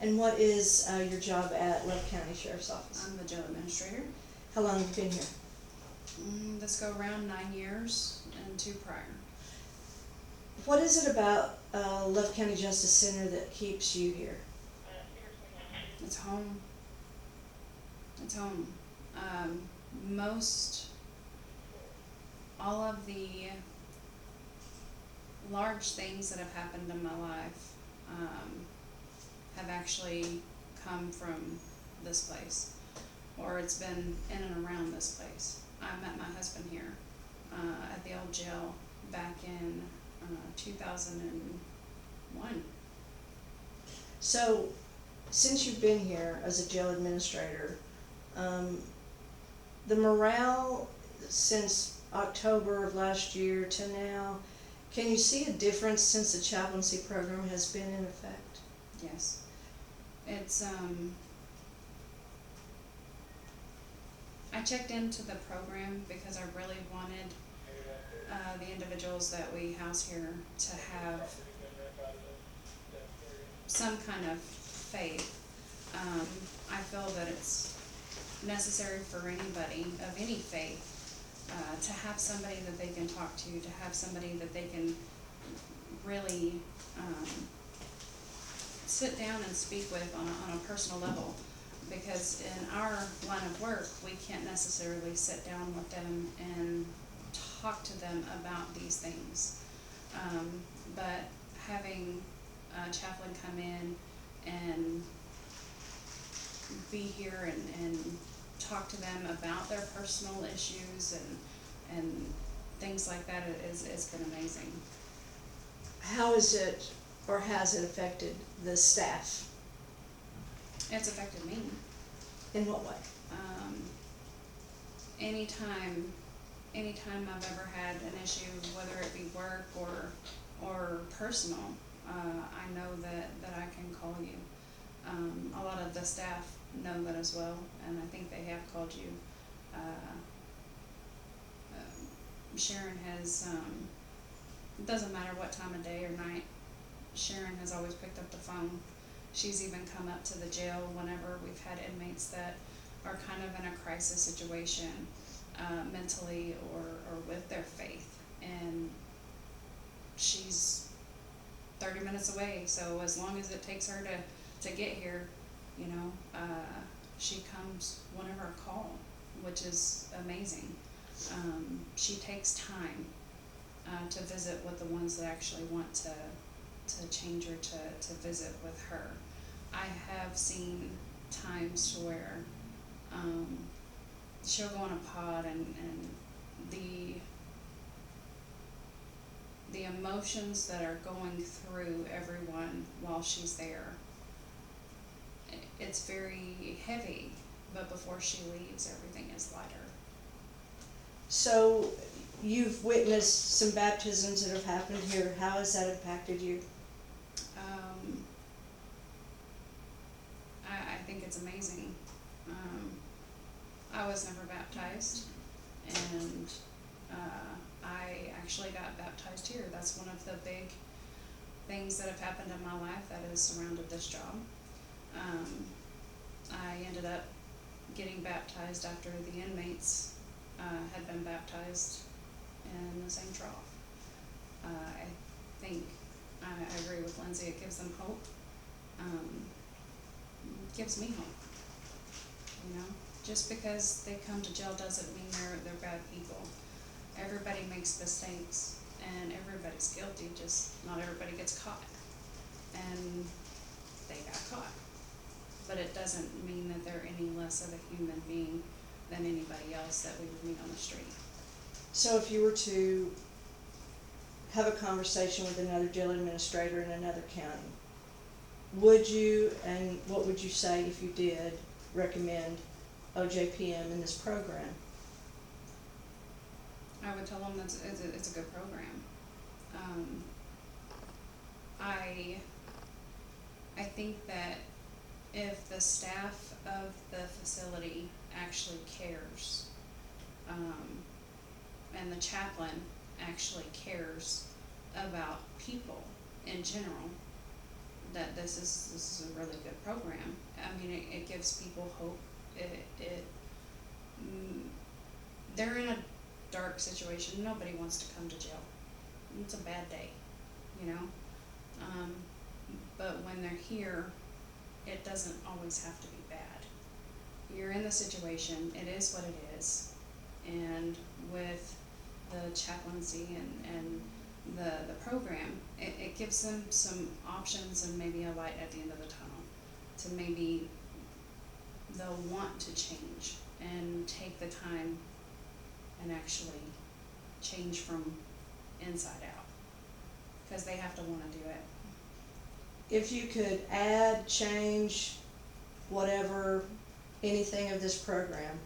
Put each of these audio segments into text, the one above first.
And what is your job at Love County Sheriff's Office? I'm the jail administrator. How long have you been here? This go around 9 years and 2 prior. What is it about Love County Justice Center that keeps you here? It's home. It's home. All of the large things that have happened in my life have actually come from this place, or it's been in and around this place. I met my husband here at the old jail back in 2001. So, since you've been here as a jail administrator, the morale since October of last year to now, can you see a difference since the chaplaincy program has been in effect? Yes. It's I checked into the program because I really wanted the individuals that we house here to have some kind of faith. I feel that it's necessary for anybody of any faith to have somebody that they can talk to have somebody that they can really sit down and speak with on a personal level. Because in our line of work, we can't necessarily sit down with them and talk to them about these things. But having a chaplain come in and be here and talk to them about their personal issues and things like that is been amazing. How is it, or has it affected the staff? It's affected me. In what way? Anytime I've ever had an issue, whether it be work or personal, I know that I can call you. A lot of the staff know that as well, and I think they have called you. Sharon has, it doesn't matter what time of day or night, Sharon has always picked up the phone. She's even come up to the jail whenever we've had inmates that are kind of in a crisis situation, mentally or with their faith. And she's 30 minutes away, so as long as it takes her to get here, you know, she comes whenever I call, which is amazing. She takes time to visit with the ones that actually want to change her to visit with her. I have seen times to where she'll go on a pod and the emotions that are going through everyone while she's there, it's very heavy, but before she leaves, everything is lighter. So, you've witnessed some baptisms that have happened here. How has that impacted you? I think it's amazing. I was never baptized, and I actually got baptized here. That's one of the big things that have happened in my life that has surrounded this job. I ended up getting baptized after the inmates had been baptized in the same trough. I think I agree with Lindsay. It gives them hope. It gives me hope. You know, just because they come to jail doesn't mean they're bad people. Everybody makes mistakes, and everybody's guilty. Just not everybody gets caught, and they got caught. But it doesn't mean that they're any less of a human being than anybody else that we would meet on the street. So if you were to have a conversation with another jail administrator in another county, would you, and what would you say if you did, recommend OJPM in this program? I would tell them that it's a good program. I think that if the staff of the facility actually cares, and the chaplain actually cares about people in general, that this is a really good program. I mean, it gives people hope. Mm, they're in a dark situation. Nobody wants to come to jail. It's a bad day, you know. But when they're here, it doesn't always have to be bad. You're in the situation. It is what it is, and with the chaplaincy and the program, it gives them some options and maybe a light at the end of the tunnel, to maybe they'll want to change and take the time and actually change from inside out, because they have to want to do it. If you could add, change, whatever, anything of this program,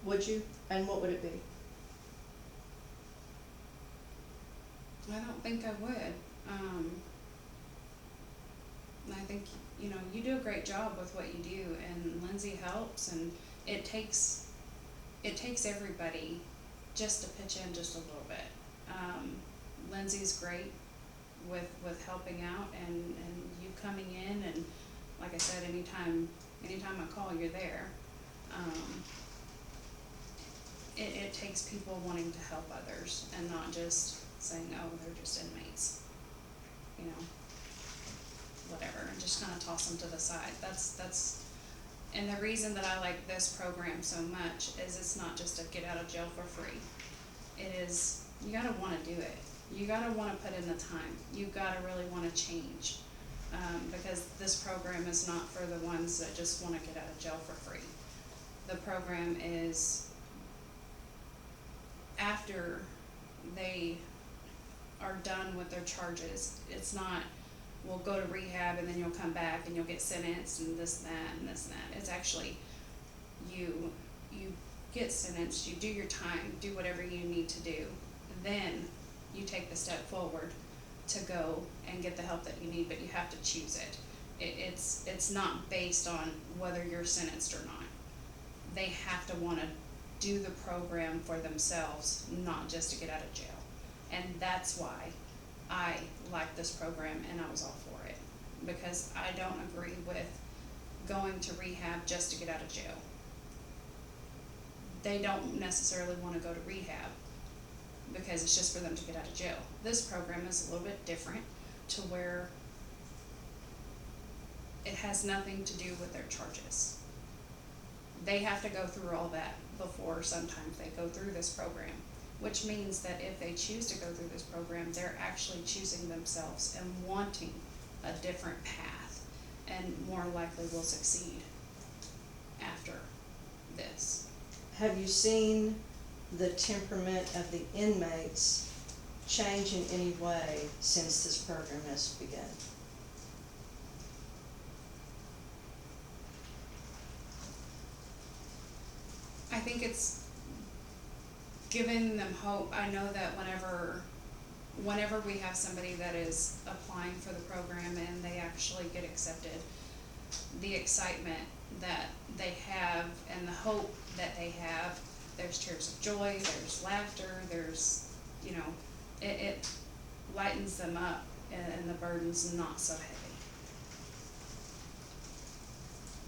would you? And what would it be? I don't think I would. I think, you know, you do a great job with what you do, and Lindsay helps, and it takes everybody just to pitch in just a little bit. Lindsay's great with helping out, and you coming in, and like I said, anytime I call, you're there. It takes people wanting to help others and not just saying, oh, they're just inmates, you know, whatever, and just kind of toss them to the side. That's and the reason that I like this program so much is it's not just a get out of jail for free. It is, you gotta wanna do it. You gotta wanna put in the time. You gotta really wanna change. Because this program is not for the ones that just wanna get out of jail for free. The program is after they are done with their charges. It's not, we'll go to rehab and then you'll come back and you'll get sentenced and this and that and this and that. It's actually, you get sentenced, you do your time, do whatever you need to do, then you take the step forward to go and get the help that you need, but you have to choose it. It's not based on whether you're sentenced or not. They have to want to do the program for themselves, not just to get out of jail. And that's why I like this program, and I was all for it, because I don't agree with going to rehab just to get out of jail. They don't necessarily want to go to rehab because it's just for them to get out of jail. This program is a little bit different, to where it has nothing to do with their charges. They have to go through all that before sometimes they go through this program, which means that if they choose to go through this program, they're actually choosing themselves and wanting a different path, and more likely will succeed after this. Have you seen the temperament of the inmates change in any way since this program has begun? I think it's giving them hope. I know that whenever we have somebody that is applying for the program and they actually get accepted, the excitement that they have and the hope that they have, there's tears of joy, there's laughter, there's, you know, it lightens them up, and the burden's not so heavy.